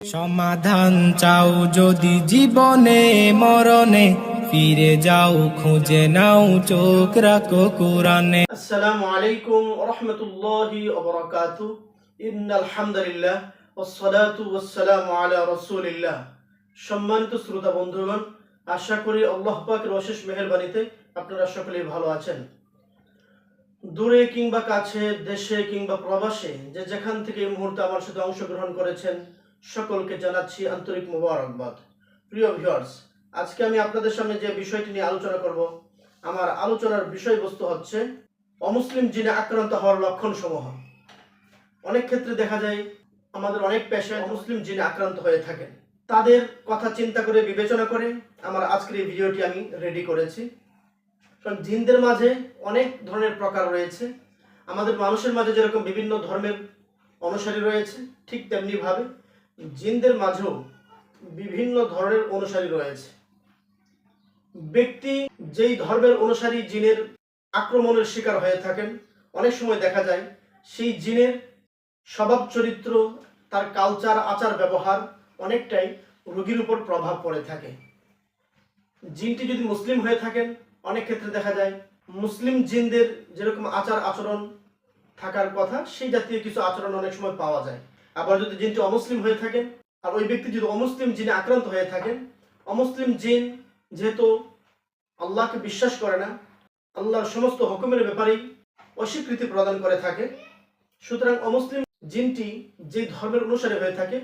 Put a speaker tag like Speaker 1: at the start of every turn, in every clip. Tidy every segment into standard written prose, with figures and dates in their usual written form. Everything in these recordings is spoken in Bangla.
Speaker 1: সমাধান চাও যদি জীবনে মরণে, ফিরে যাও খুঁজে নাও চোখ রাখো কোরআনে।
Speaker 2: আসসালামু আলাইকুম ওয়া রাহমাতুল্লাহি ওয়া বারাকাতুহু। ইন্নাল হামদুলিল্লাহ ওয়াসসালাতু ওয়াসসালামু আলা রাসূলিল্লাহ। সম্মানিত শ্রোতা বন্ধুগণ, আশা করি আল্লাহ পাকের অশেষ মেহেরবানিতে আপনারা সকলেই ভালো আছেন। দূরে কিংবা কাছে, দেশে কিংবা প্রবাসে, যে যেখান থেকে এই মুহূর্তে আমার সাথে অংশগ্রহণ করেছেন, সকলকে জানাচ্ছি আন্তরিক মোবারকবাদ। প্রিয় ভিউয়ার্স, আজকে আমি আপনাদের সামনে যে বিষয়টি নিয়ে আলোচনা করব, আমার আলোচনার বিষয়বস্তু হচ্ছে অমুসলিম জিনে আক্রান্ত হওয়ার লক্ষণ সমূহ। অনেক ক্ষেত্রে দেখা যায় আমাদের অনেক পেশায় অমুসলিম জিনে আক্রান্ত হয়ে থাকেন। তাদের কথা চিন্তা করে বিবেচনা করে আমার আজকের এই ভিডিওটি আমি রেডি করেছি। কারণ জিনদের মাঝে অনেক ধরনের প্রকার রয়েছে। আমাদের মানুষের মাঝে যেরকম বিভিন্ন ধর্মের অনুসারী রয়েছে, ঠিক তেমনিভাবে জিনদের মাঝেও বিভিন্ন ধরনের অনুসারী রয়েছে। ব্যক্তি যেই ধর্মের অনুসারী জিনের আক্রমণের শিকার হয়ে থাকেন, অনেক সময় দেখা যায় সেই জিনের স্বভাব চরিত্র, তার কালচার, আচার ব্যবহার অনেকটাই রোগীর উপর প্রভাব পড়ে থাকে। জিনটি যদি মুসলিম হয়ে থাকেন, অনেক ক্ষেত্রে দেখা যায় মুসলিম জিনদের যেরকম আচার আচরণ থাকার কথা, সেই জাতীয় কিছু আচরণ অনেক সময় পাওয়া যায়। আবার যদি জিনটি অমুসলিম হয়ে থাকেন, আর ওই ব্যক্তি যদি অমুসলিম জিনে আক্রান্ত হয়ে থাকেন, অমুসলিম জিন যেহেতু আল্লাহকে বিশ্বাস করে না, আল্লাহর সমস্ত হুকুমের ব্যাপারেই অস্বীকৃতি প্রদান করে থাকে, সুতরাং অমুসলিম জিনটি যে ধর্মের অনুসারী হয়ে থাকে,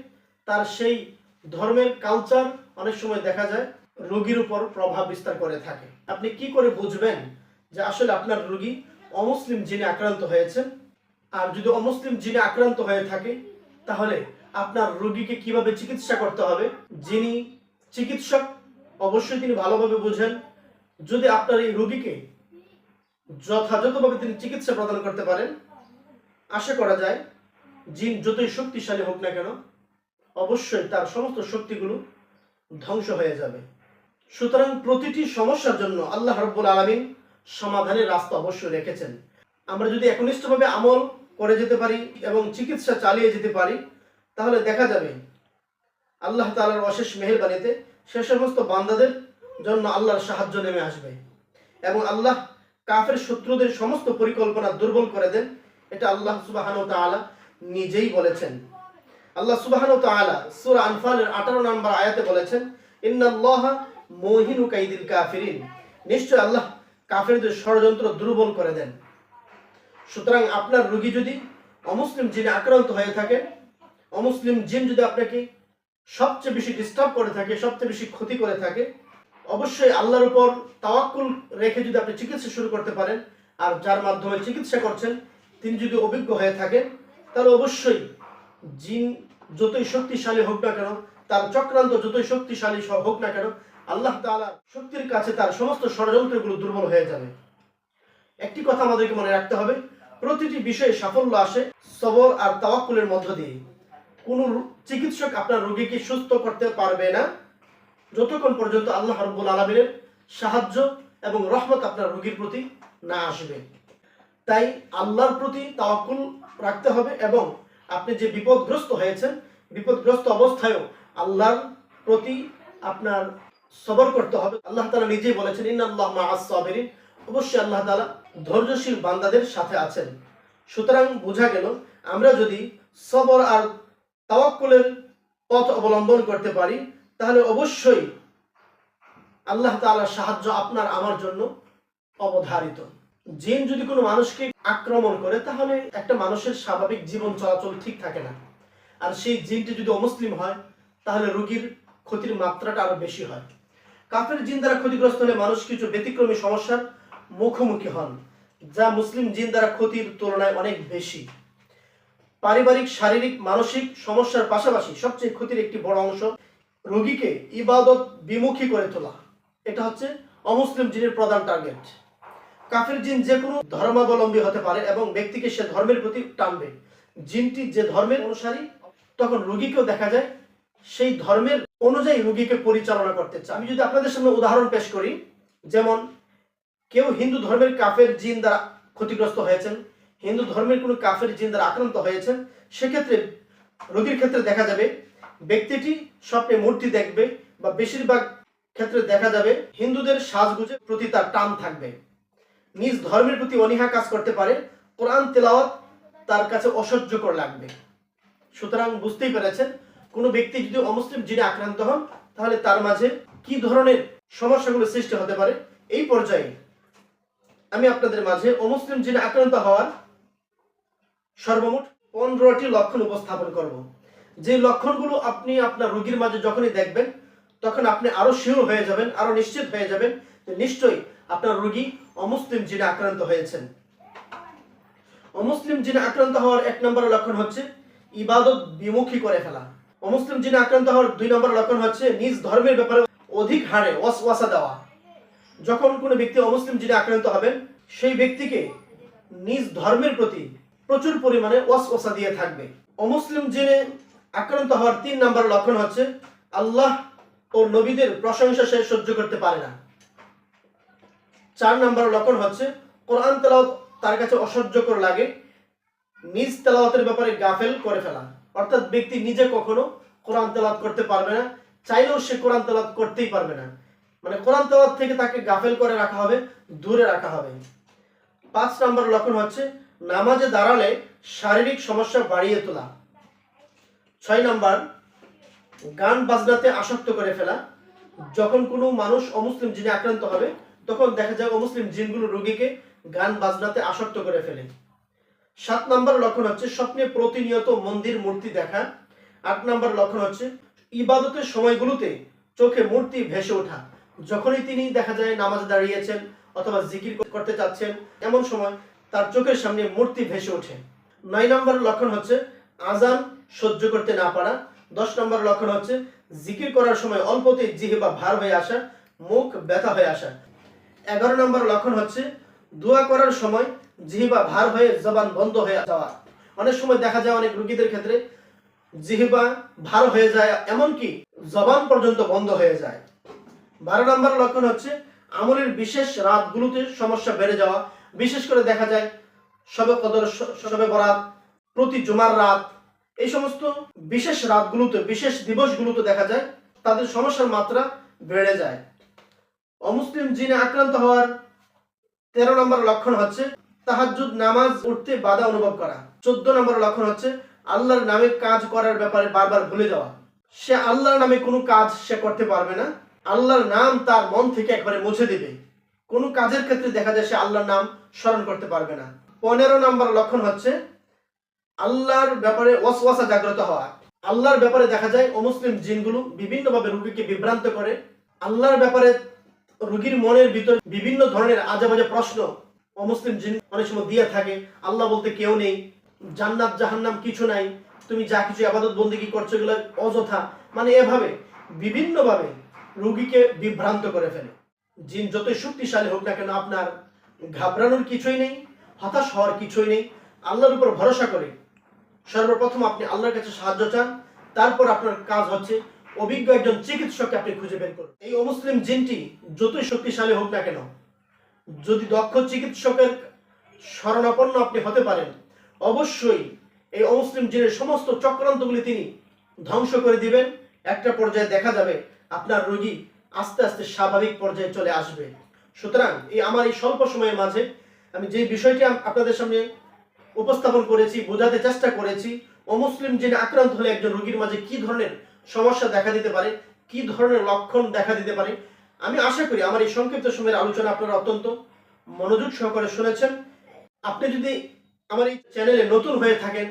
Speaker 2: তার সেই ধর্মের কালচার অনেক সময় দেখা যায় রোগীর উপর প্রভাব বিস্তার করে থাকে। আপনি কি করে বুঝবেন যে আসলে আপনার রোগী অমুসলিম জিনে আক্রান্ত হয়েছেন? আর যদি অমুসলিম জিনে আক্রান্ত হয়ে থাকে, তাহলে আপনার রোগীকে কিভাবে চিকিৎসা করতে হবে? যিনি চিকিৎসক অবশ্যই তিনি ভালোভাবে বুঝেন। যদি আপনার এই রোগীকে যথাযথভাবে তিনি চিকিৎসা প্রদান করতে পারেন, আশা করা যায় জিন যতই শক্তিশালী হোক না কেন, অবশ্যই তার সমস্ত শক্তিগুলো ধ্বংস হয়ে যাবে। সুতরাং প্রতিটি সমস্যার জন্য আল্লাহ রাব্বুল আলামিন সমাধানের রাস্তা অবশ্যই রেখেছেন। আমরা যদি একনিষ্ঠভাবে আমল করে যেতে পারি এবং চিকিৎসা চালিয়ে যেতে পারি, তাহলে দেখা যাবে আল্লাহ তাআলার অশেষ মেহেরবানিতে সে সমস্ত বান্দাদের জন্য আল্লাহর সাহায্য নেমে আসবে এবং আল্লাহ কাফের শত্রুদের সমস্ত পরিকল্পনা দুর্বল করে দেন। এটা আল্লাহ সুবহানাহু ওয়া তাআলা নিজেই বলেছেন। আল্লাহ সুবহানাহু ওয়া তাআলা সূরা আনফালের 18 নম্বর আয়াতে বলেছেন, ইন্নাল্লাহা মুহিনু কাইদিল কাফিরিন। নিশ্চয় আল্লাহ কাফেরদের ষড়যন্ত্র দুর্বল করে দেন। সুতরাং আপনার রোগী যদি অমুসলিম জিনে আক্রান্ত হয়ে থাকে, অমুসলিম জিন যদি আপনাকে সবচেয়ে বেশি ডিস্টার্ব করে থাকে, সবচেয়ে বেশি ক্ষতি করে থাকে, অবশ্যই আল্লাহর উপর তাওয়াক্কুল রেখে যদি আপনি চিকিৎসা শুরু করতে পারেন, আর যার মাধ্যমে চিকিৎসা করছেন তিনি যদি অভিজ্ঞ হয়ে থাকেন, তাহলে অবশ্যই জিন যতই শক্তিশালী হোক না কেন, তার চক্রান্ত যতই শক্তিশালী হোক না কেন, আল্লাহ তাআলার শক্তির কাছে তার সমস্ত ষড়যন্ত্রগুলো দুর্বল হয়ে যাবে। একটি কথা আমাদেরকে মনে রাখতে হবে, প্রতিটি বিষয়ে সাফল্য আসে সবর আর তাওয়াক্কুলের মধ্য দিয়ে। কোন চিকিৎসক আপনার রোগীকে সুস্থ করতে পারবে না যতক্ষণ পর্যন্ত আল্লাহ রাব্বুল আলামিনের সাহায্য এবং রহমত আপনার রোগীর প্রতি না আসবে। তাই আল্লাহর প্রতি তাওয়াক্কুল রাখতে হবে এবং আপনি যে বিপদগ্রস্ত হয়েছেন, বিপদগ্রস্ত অবস্থায়ও আল্লাহর প্রতি আপনার সবর করতে হবে। আল্লাহ তাআলা নিজেই বলেছেন, ইন্নাল্লাহা মাআস সাবিরিন। অবশ্যই আল্লাহ তাআলা ধৈর্যশীল বান্দাদের সাথে আছেন। সুতরাং বোঝা গেল, আমরা যদি সবর আর তাওয়াক্কুলের পথ অবলম্বন করতে পারি, তাহলে অবশ্যই আল্লাহ তাআলার সাহায্য আপনার আমার জন্য অবধারিত। জিন যদি কোনো মানুষকে আক্রমণ করে, তাহলে একটা মানুষের স্বাভাবিক জীবন চলাচল ঠিক থাকে না। আর সেই জিনটি যদি অমুসলিম হয়, তাহলে রোগীর ক্ষতির মাত্রাটা আরো বেশি হয়। কাফের জিন দ্বারা ক্ষতিগ্রস্ত হলে মানুষ কিছু ব্যতিক্রমী সমস্যার মুখোমুখি হন, যা মুসলিম জিন দ্বারা ক্ষতির তুলনায় অনেক বেশি। পারিবারিক, শারীরিক, মানসিক সমস্যার পাশাপাশি সবচেয়ে ক্ষতির একটি বড় অংশ রোগীকে ইবাদত বিমুখী করে তোলা। এটা হচ্ছে অমুসলিম জিনের প্রধান টার্গেট। কাফের জিন যে কোনো ধর্মাবলম্বী হতে পারে এবং ব্যক্তিকে সে ধর্মের প্রতি টানবে। জিনটি যে ধর্মের অনুসারী, তখন রোগীকেও দেখা যায় সেই ধর্মের অনুযায়ী রোগীকে পরিচালনা করতে চায়। আমি যদি আপনাদের সামনে উদাহরণ পেশ করি, যেমন কেউ হিন্দু ধর্মের কাফের জিন দ্বারা ক্ষতিগ্রস্ত হয়েছেন, হিন্দু ধর্মের কোনো কাফের জিন দ্বারা আক্রান্ত হয়েছেন, সেক্ষেত্রে রোগীর ক্ষেত্রে দেখা যাবে ব্যক্তিটি স্বপ্নে মূর্তি দেখবে বা বেশিরভাগ ক্ষেত্রে দেখা যাবে হিন্দুদের সাজগুজের প্রতি তার টান থাকবে, নিজ ধর্মের প্রতি অনীহা কাজ করতে পারে, কোরআন তেলাওয়াত তার কাছে অসহ্যকর লাগবে। সুতরাং বুঝতেই পেরেছেন, কোনো ব্যক্তি যদি অমুসলিম জিনে আক্রান্ত হন তাহলে তার মাঝে কি ধরনের সমস্যাগুলো সৃষ্টি হতে পারে। এই পর্যায়ে আমি আপনাদের মাঝে অমুসলিম জিনে আক্রান্ত হওয়ার সর্বমোট 15টি লক্ষণ উপস্থাপন করব। যে লক্ষণগুলো আপনি আপনার রোগীর মাঝে যখনই দেখবেন তখন আপনি আরো শিওর হয়ে যাবেন, আরো নিশ্চিত হয়ে যাবেন যে নিশ্চয়ই আপনার রোগী অমুসলিম জিনে আক্রান্ত হয়েছেন। অমুসলিম জিনে আক্রান্ত হওয়ার 1 নম্বর লক্ষণ হচ্ছে ইবাদত বিমুখী করে ফেলা। অমুসলিম জিনে আক্রান্ত হওয়ার 2 নম্বর লক্ষণ হচ্ছে নিজ ধর্মের ব্যাপারে অধিক হারে ওয়াসওয়াসা দেওয়া। যখন কোনো ব্যক্তি অমুসলিম জিনে আক্রান্ত হবেন সেই ব্যক্তিকে নিজ ধর্মের প্রতি প্রচুর পরিমাণে ওয়াসওয়াসা দিয়ে থাকবে। অমুসলিম জিনে আক্রান্ত হওয়ার 3 নম্বর লক্ষণ হচ্ছে আল্লাহ ও নবীদের প্রশংসা সে সহ্য করতে পারে না। 4 নম্বর লক্ষণ হচ্ছে কোরআন তেলাওয়াত তার কাছে অসহ্যকর লাগে, নিজ তেলাওয়াতের ব্যাপারে গাফেল করে ফেলা। অর্থাৎ ব্যক্তি নিজে কখনো কোরআন তেলাওয়াত করতে পারবে না, চাইলেও সে কোরআন তেলাওয়াত করতেই পারবে না, মানে কোরআন তেলাওয়াত থেকে তাকে গাফেল করে রাখা হবে, দূরে রাখা হবে। 5 নম্বর লক্ষণ হচ্ছে নামাজে দাঁড়ালে শারীরিক সমস্যা বাড়িয়ে তোলা। 6 নম্বর গান বাজনাতে আসক্ত করে ফেলা। যখন কোনো মানুষ অমুসলিম জিনে আক্রান্ত হবে তখন দেখা যায় অমুসলিম জিনগুলো রোগীকে গান বাজনাতে আসক্ত করে ফেলে। 7 নম্বর লক্ষণ হচ্ছে স্বপ্নে প্রতিনিয়ত মন্দির মূর্তি দেখা। 8 নম্বর লক্ষণ হচ্ছে ইবাদতের সময়গুলোতে চোখে মূর্তি ভেসে ওঠা। যখনই তিনি দেখা যায় নামাজে দাঁড়িয়েছেন অথবা জিকির করতে চাচ্ছেন এমন সময় তার চোখের সামনে মূর্তি ভেসে ওঠে। 9 নম্বর লক্ষণ হচ্ছে আজান সহ্য করতে না পারা। 10 নম্বর লক্ষণ হচ্ছে জিকির করার সময় অল্পতেই জিহ্বা ভার হয়ে আসা, মুখ ব্যথা হয়ে আসা। 11 নম্বর লক্ষণ হচ্ছে দোয়া করার সময় জিহ্বা ভার হয়ে জবান বন্ধ হয়ে যাওয়া। অনেক সময় দেখা যায় অনেক রোগীদের ক্ষেত্রে জিহ্বা ভার হয়ে যায়, এমনকি জবান পর্যন্ত বন্ধ হয়ে যায়। 12 নম্বর লক্ষণ হচ্ছে আমলের বিশেষ রাতগুলোতে সমস্যা বেড়ে যাওয়া। বিশেষ করে দেখা যায় শবে কদর, শবে বরাত, প্রতি জুমার রাত, এই সমস্ত বিশেষ রাতগুলোতে, বিশেষ দিবসগুলোতে দেখা যায় তাদের সমস্যার মাত্রা বেড়ে যায়। অমুসলিম জিনে আক্রান্ত হওয়ার 13 নম্বর লক্ষণ হচ্ছে তাহাজ্জুদ নামাজ উঠতে বাধা অনুভব করা। 14 নম্বর লক্ষণ হচ্ছে আল্লাহর নামে কাজ করার ব্যাপারে বারবার ভুলে যাওয়া। সে আল্লাহর নামে কোনো কাজ সে করতে পারবে না, আল্লাহর নাম তার মন থেকে একবারে মুছে দিবে। কোনো কাজের ক্ষেত্রে দেখা যায় সে আল্লাহর নাম স্মরণ করতে পারবে না। 15 নম্বর লক্ষণ হচ্ছে আল্লাহর ব্যাপারে ওয়াসওয়াসা জাগ্রত হওয়া। আল্লাহর ব্যাপারে দেখা যায় অমুসলিম জিনগুলো বিভিন্নভাবে রোগীকে বিভ্রান্ত করে। আল্লাহর ব্যাপারে রোগীর মনের ভিতর বিভিন্ন ধরনের আজেবাজে প্রশ্ন অমুসলিম জিন অনেক সময় দিয়ে থাকে। আল্লাহ বলতে কেউ নেই, জান্নাত জাহান্নাম কিছু নাই, তুমি যা কিছু ইবাদত বন্দেগী করছো এগুলো অযথা, মানে এভাবে বিভিন্নভাবে রোগীকে বিভ্রান্ত করে ফেলে। জিন যতই শক্তিশালী হোক না কেন আপনার ঘাবড়ানোর কিছুই নেই, হতাশ হওয়ার কিছুই নেই। আল্লাহর উপর ভরসা করে সর্বপ্রথম আপনি আল্লাহর কাছে সাহায্য চান, তারপর আপনার কাজ হচ্ছে অভিজ্ঞ একজন চিকিৎসককে আপনি খুঁজে বের করুন। এই অমুসলিম জিনটি যতই শক্তিশালী হোক না কেন, যদি দক্ষ চিকিৎসকের শরণাপন্ন আপনি হতে পারেন, অবশ্যই এই অমুসলিম জিনের সমস্ত চক্রান্তগুলি তিনি ধ্বংস করে দিবেন। একটা পর্যায়ে দেখা যাবে আপনার রোগী আস্তে আস্তে স্বাভাবিক পর্যায়ে চলে আসবে। সুতরাং আমার এই স্বল্প সময়ের মাঝে আমি যে বিষয়টি আপনাদের সামনে উপস্থাপন করেছি, বোঝাতে চেষ্টা করেছি, অমুসলিম জিনে আক্রান্ত হলে একজন রোগীর মাঝে কি ধরনের সমস্যা দেখা দিতে পারে, কি ধরনের লক্ষণ দেখা দিতে পারে, আমি আশা করি আমার এই সংক্ষিপ্ত সময়ের আলোচনা আপনারা অত্যন্ত মনোযোগ সহকারে শুনেছেন। আপনি যদি আমার এই চ্যানেলে নতুন হয়ে থাকেন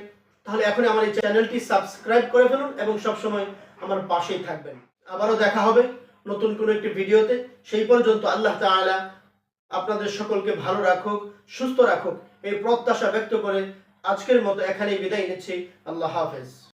Speaker 2: তাহলে এখন আমার এই চ্যানেলটি সাবস্ক্রাইব করে ফেলুন এবং সবসময় আমার পাশেই থাকবেন। আবারও দেখা হবে নতুন কোনো একটি ভিডিওতে। সেই পর্যন্ত আল্লাহ তাআলা আপনাদের সকলকে ভালো রাখুক, সুস্থ রাখুক, এই প্রত্যাশা ব্যক্ত করে আজকের মতো এখানেই বিদায় নিচ্ছি। আল্লাহ হাফেজ।